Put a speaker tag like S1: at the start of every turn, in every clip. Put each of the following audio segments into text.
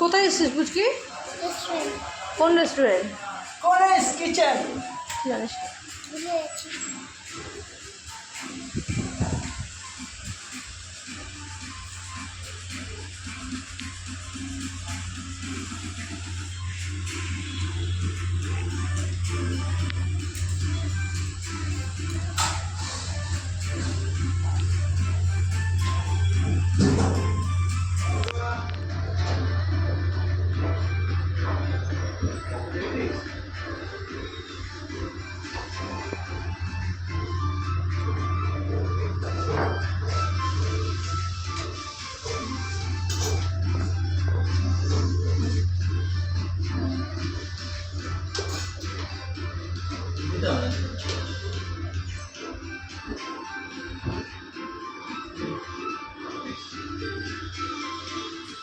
S1: কোথায় এসেছিস বুঝকি? কোন রেস্টুরেন্ট?
S2: কোলেস কিচেন।
S1: জানিস না?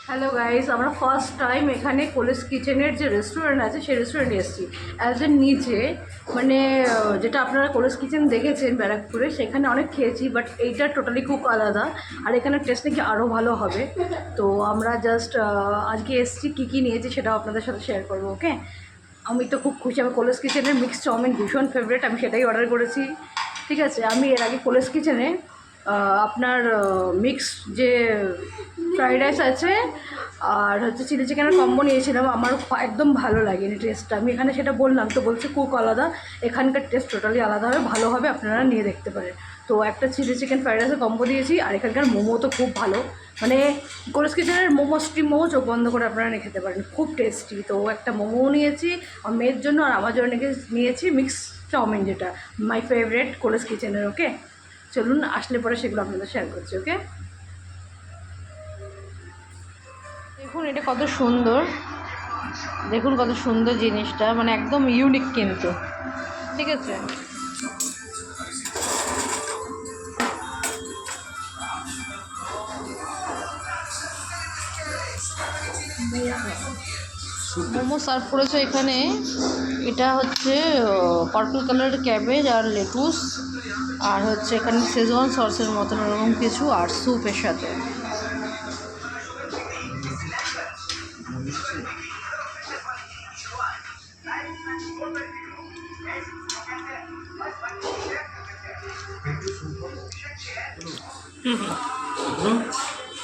S1: হ্যালো গাইজ, আমরা ফার্স্ট টাইম এখানে কোলেস কিচেনের যে রেস্টুরেন্ট আছে সেই রেস্টুরেন্টে এসেছি। অ্যাজ এ নিচে মানে যেটা আপনারা কোলেস কিচেন দেখেছেন ব্যারাকপুরে, সেখানে অনেক খেয়েছি, বাট এইটা টোটালি খুব আলাদা। আর এখানে টেস্ট নাকি আরও ভালো হবে। তো আমরা জাস্ট আজকে এসেছি, কী কী নিয়েছি সেটাও আপনাদের সাথে শেয়ার করবো। ওকে, আমি তো খুব খুশি। আমি কোলেস কিচেনের মিক্স চাউমিন ভীষণ ফেভারিট, আমি সেটাই অর্ডার করেছি। ঠিক আছে, আমি এর আগে কোলেস কিচেনে আপনার মিক্স যে ফ্রাইড রাইস আছে আর হচ্ছে চিলি চিকেনের কম্বো নিয়েছিলাম। আমার একদম ভালো লাগেনি টেস্টটা। আমি এখানে সেটা বললাম, তো বলছে খুব আলাদা, এখানকার টেস্ট টোটালি আলাদা হবে, ভালো হবে, আপনারা নিয়ে দেখতে পারেন। তো একটা চিলি চিকেন ফ্রাইড রাইসের কম্বো দিয়েছি। আর এখানকার মোমো তো খুব ভালো, মানে কোলেস কিচেনের মোমো, স্টিম মোমো চোখ বন্ধ করে আপনারা নিয়ে খেতে পারেন, খুব টেস্টি। তো একটা মোমোও নিয়েছি আমার মেয়ের জন্য, আর আমার জন্য নিয়েছি মিক্স চাউমিন, যেটা মাই ফেভারিট কোলেস কিচেনের। ওকে, চলুন আসলে পরে সেগুলো আপনাদের শেয়ার করছি। ওকে, দেখুন এটা কত সুন্দর, দেখুন কত সুন্দর জিনিসটা, মানে একদম ইউনিক কিন্তু। ঠিক আছে, মোমো সার্ভ করেছে এখানে। এটা হচ্ছে পার্পল কালারের ক্যাবেজ আর লেটুস, আর হচ্ছে এখানে শেজওয়ান সসের মতন এরকম কিছু, আর স্যুপের সাথে।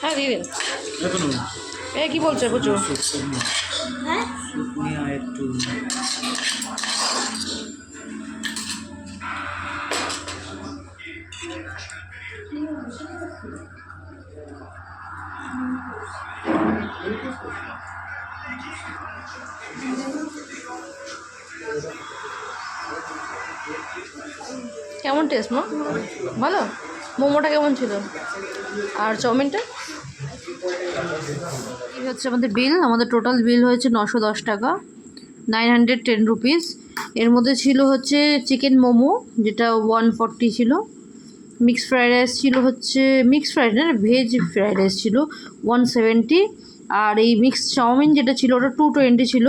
S1: হ্যাঁ দিয়ে দিন। এ কী বলছে বুঝো? হ্যাঁ, কেমন টেস্ট মা? ভালো। মোমোটা কেমন ছিল আর চাউমিনটা? এই হচ্ছে আমাদের বিল। আমাদের টোটাল বিল হয়েছে 910 টাকা, 910 রুপিস। এর মধ্যে ছিল হচ্ছে চিকেন মোমো, যেটা 140 ছিল। মিক্স ফ্রাইড রাইস ছিল হচ্ছে, মিক্স ফ্রাইড না, ভেজ ফ্রাইড রাইস ছিল 170। আর এই মিক্স চাউমিন যেটা ছিল ওটা 220 ছিল।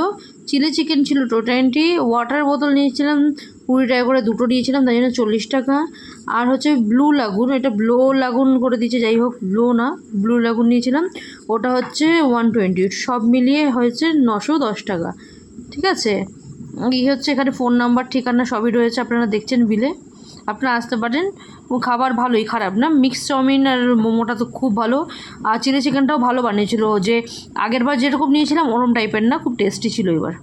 S1: চিলি চিকেন ছিল 220। ওয়াটার বোতল নিয়েছিলাম 20 টাকা করে, দুটো নিয়েছিলাম, তাই জন্য 40 টাকা। আর হচ্ছে ব্লু লাগুন, এটা ব্লু লাগুন করে দিয়েছে, যাই হোক ব্লু না, ব্লু লাগুন নিয়েছিলাম, ওটা হচ্ছে 120। সব মিলিয়ে হয়েছে 910 টাকা। ঠিক আছে, এই হচ্ছে এখানে ফোন নাম্বার, ঠিকানা সবই রয়েছে, আপনারা দেখছেন বিলে, আপনারা আসতে পারেন। খাবার ভালোই, খারাপ না। মিক্স চাউমিন আর মোমোটা তো খুব ভালো, আর চিলি চিকেনটাও ভালো বানিয়েছিল, যে আগেরবার যেরকম নিয়েছিলাম ওরম টাইপের না, খুব টেস্টি ছিল এবার।